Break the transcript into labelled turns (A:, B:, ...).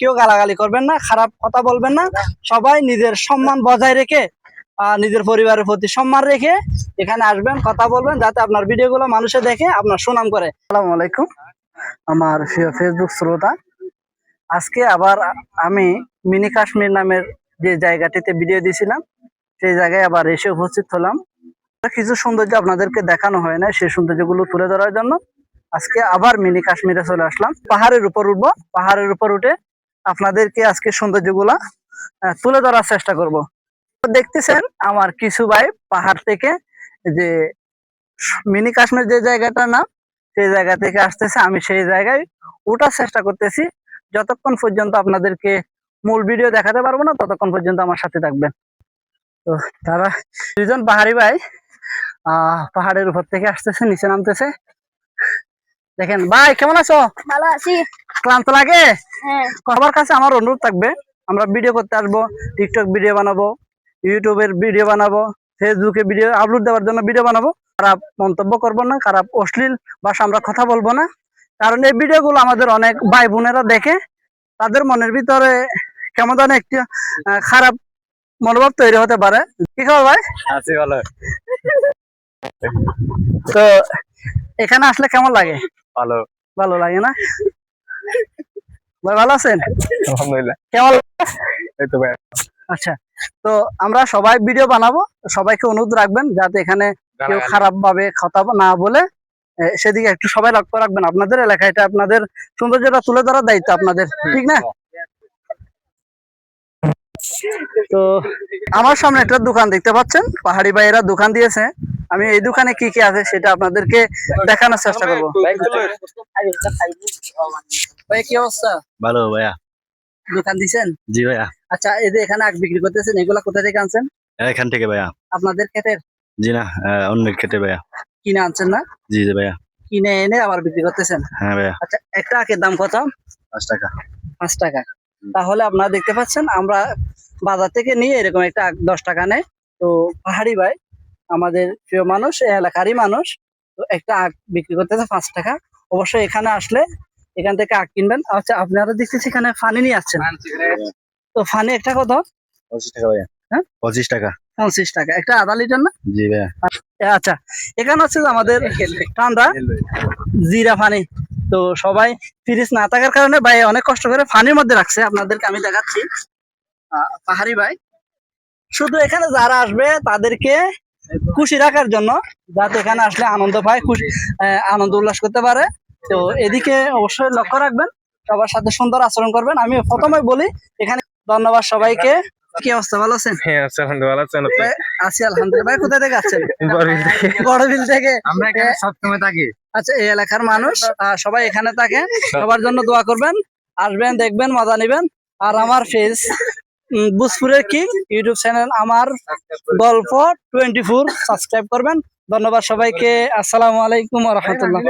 A: কেউ গালাগালি করবেন না, খারাপ কথা বলবেন না। সবাই নিজের সম্মান বজায় রেখে নিজের পরিবারের প্রতি সম্মান রেখে এখানে আসবেন, কথা বলবেন, যাতে আপনার ভিডিওগুলো মানুষে দেখে আপনার সুনাম করে। আসসালামু আলাইকুম আমার ফেসবুক শ্রোতা, আজকে আবার আমি মিনি কাশ্মীর নামের যে জায়গাটিতে ভিডিও দিয়েছিলাম সেই জায়গায় আবার এসে উপস্থিত হলাম। কিছু সৌন্দর্য আপনাদেরকে দেখানো হয় না, সেই সৌন্দর্যগুলো তুলে ধরার জন্য আজকে আবার মিনি কাশ্মীরে চলে আসলাম। পাহাড়ের উপর উঠবো, পাহাড়ের উপর উঠে আপনাদেরকে আজকে সৌন্দর্যগুলা তুলে ধরার চেষ্টা করব। দেখতেছেন আমার কিছু ভাই পাহাড় থেকে যে মিনি কাশ্মীর যে জায়গাটার নাম, সেই জায়গা থেকে আসতেছে। আমি সেই জায়গায় ওঠার চেষ্টা করতেছি। যতক্ষণ পর্যন্ত আপনাদেরকে মূল ভিডিও দেখাতে পারবো না ততক্ষণ পর্যন্ত আমার সাথে থাকবেন। তো তারা দুজন পাহাড়ি ভাই পাহাড়ের উপর থেকে আসতেছে, নিচে নামতেছে। দেখেন ভাই, কেমন আছো?
B: ভালো আছি।
A: ক্লান্ত লাগে?
B: হ্যাঁ।
A: সবার কাছে আমার অনুরোধ থাকবে, আমরা ভিডিও করতে আসবো, টিকটক ভিডিও বানাবো, ইউটিউবের ভিডিও বানাবো, ফেসবুকে ভিডিও আপলোড দেওয়ার জন্য ভিডিও বানাবো। খারাপ মন্তব্য করবো না, খারাপ অশ্লীল ভাষা আমরা কথা বলবো না। কারণ এই ভিডিওগুলো আমাদের অনেক ভাই বোনেরা দেখে, তাদের মনের ভিতরে কেমন যেন একটি খারাপ মনোভাব তৈরি হতে পারে। কি খবর ভাই?
C: আছি ভালো।
A: তো এখানে আসলে কেমন লাগে?
C: ভালো।
A: ভালো লাগে না ভাই? ভালো আছেন?
C: আলহামদুলিল্লাহ।
A: কেমন লাগে?
C: এই তো ভাই।
A: আচ্ছা, তো আমরা সবাই ভিডিও বানাবো, সবাইকে অনুরোধ রাখবেন যাতে এখানে কেউ খারাপ ভাবে কথা না বলে, সেদিকে একটু সবাই লক্ষ্য রাখবেন। আপনাদের এলাকায় এটা আপনাদের সৌন্দর্যটা তুলে ধরার দায়িত্ব আপনাদের, ঠিক না? তো আমার সামনে একটা দোকান দেখতে পাচ্ছেন, পাহাড়ি ভাইয়েরা দোকান দিয়েছে। আমি এই দোকানে কি কি আছে সেটা আপনাদেরকে দেখানোর চেষ্টা করবো। ভাই কি অবস্থা?
C: ভালো ভাইয়া।
A: দোকান দিছেন?
C: জি ভাইয়া।
A: আচ্ছা, এই যে এখানে আখ বিক্রি করতেছেন, এগুলা কোথা থেকে আনছেন?
C: এখান থেকে ভাইয়া।
A: আপনাদের ক্ষেতের?
C: জি না, অন্যের ক্ষেত্রে ভাইয়া।
A: কিনে আনছেন না?
C: জি জি ভাইয়া।
A: কিনে এনে আবার বিক্রি করতেছেন?
C: হ্যাঁ ভাইয়া।
A: আচ্ছা, একটা আখের দাম কত?
C: 5 টাকা।
A: 5 টাকা। তাহলে আপনারা দেখতে পাচ্ছেন, আমরা বাজার থেকে নিয়ে এরকম একটা আখ 10 টাকা নেয়। তো পাহাড়ি ভাই আমাদের প্রিয় মানুষ, এলাকারই মানুষ, তো একটা আখ বিক্রি করতেছে 5 টাকা। অবশ্যই এখানে আসলে এখান থেকে আখ কিনবেন। আচ্ছা, আপনারা দেখতেছি এখানে ফানি নিয়ে আসছেন, তো ফানি একটা কত?
C: 25 টাকা ভাইয়া।
A: হ্যাঁ,
C: 25 টাকা।
A: 25 টাকা একটা আধা লিটার না?
C: জি ভাইয়া।
A: আচ্ছা, এখানে হচ্ছে যে আমাদের ঠান্ডা জিরা ফানি। তো সবাই ফ্রিজ না থাকার কারণে ভাই অনেক কষ্ট করে ফানির মধ্যে রাখছে, আপনাদেরকে আমি দেখাচ্ছি। পাহাড়ি ভাই শুধু এখানে যারা আসবে তাদেরকে খুশি রাখার জন্য, যাতে এখানে আসলে আনন্দ পায়, খুশি আনন্দ উল্লাস করতে পারে। তো এদিকে অবশ্যই লক্ষ্য রাখবেন, সবার সাথে সুন্দর আচরণ করবেন। আমি প্রথমে বলি এখানে ধন্যবাদ সবাইকে। কি অবস্থা, ভালো আছেন?
C: হ্যাঁ আছি আলহামদুলিল্লাহ। ভালো আছেন আপনি?
A: আছি আলহামদুলিল্লাহ। ভাই কোথা থেকে আসছেন?
C: বড়বিল থেকে।
A: বড়বিল থেকে?
C: আমরা এখানে সবসময় থাকি।
A: আচ্ছা, এই এলাকার মানুষ সবাই এখানে থাকে, সবার জন্য দোয়া করবেন। আসবেন, দেখবেন, মজা নিবেন। আর আমার ফেস ভোজপুরের কিং ইউটিউব চ্যানেল আমার গল্প 24 সাবস্ক্রাইব করবেন। ধন্যবাদ সবাইকে। আসসালামু আলাইকুম ওয়া রাহমাতুল্লাহ।